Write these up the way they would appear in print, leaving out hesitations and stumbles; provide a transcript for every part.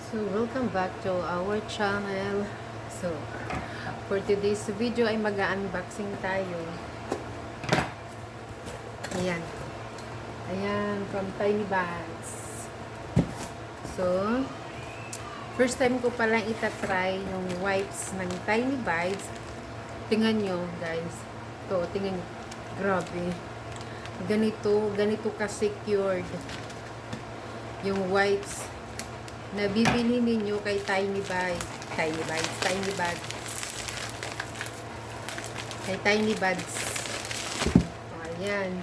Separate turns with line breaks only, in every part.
So, welcome back to our channel. So, for today's video ay mag-unboxing tayo. Ayan. Ayan, from Tiny Bags. So, first time ko palang itatry yung wipes ng Tiny Bags. Tingnan nyo, guys. Ito, tingnan nyo. Grabe. Ganito ka-secured yung wipes na bibili ninyo kay Tiny Bags. Kay Tiny Bags. Ayan.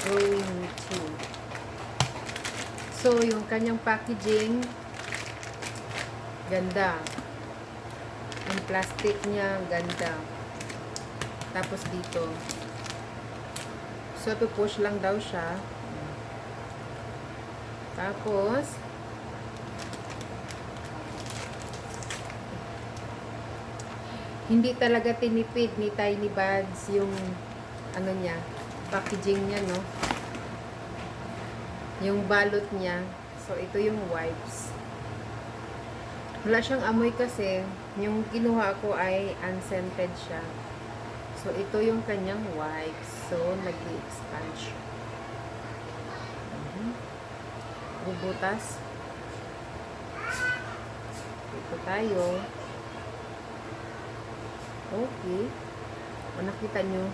Going to. So, yung kanyang packaging, ganda. Ang plastic niya, ganda. Tapos dito. So, push lang daw siya. Tapos, hindi talaga tinipid ni Tiny Bags yung ano niya, packaging niya, no? Yung balot niya. So, ito yung wipes. Wala siyang amoy kasi yung kinuha ko ay unscented siya. So, ito yung kanyang wipes. So, nag-i-expand siya. Bubutas. Ito tayo. Okay. O, nakita nyo.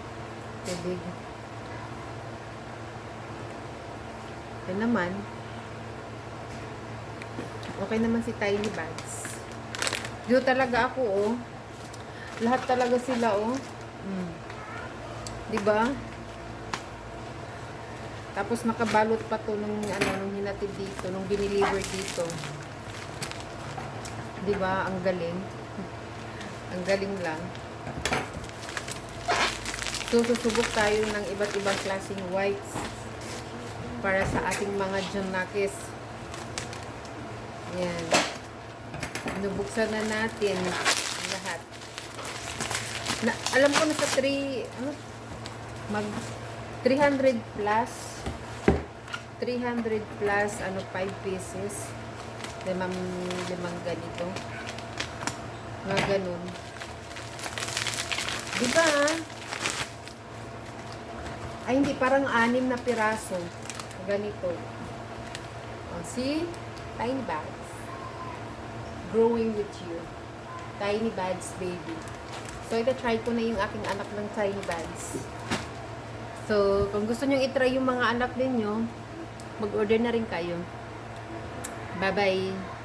Tubig. Okay naman. Okay naman si Tiny Bags. Dito talaga ako, oh. Lahat talaga sila, oh. Diba? Tapos nakabalot pa to nung hinatid dito, nung dineliver dito. 'Di ba? Ang galing. Ang galing lang. So susubok tayo ng iba't ibang klaseng wipes para sa ating mga Jonakis. Yan. Nabuksan na natin lahat. Alam ko na sa 300 plus 5 pieces. Limang ganito. Mga ganun. Diba? Ay, hindi. Parang 6 na piraso. Ganito. Oh, see? Tiny Bags. Growing with you. Tiny Bags, baby. So, ita-try ko na yung aking anak ng Tiny Bags. So, kung gusto nyo i-try yung mga anak ninyo, mag-order na rin kayo. Bye-bye!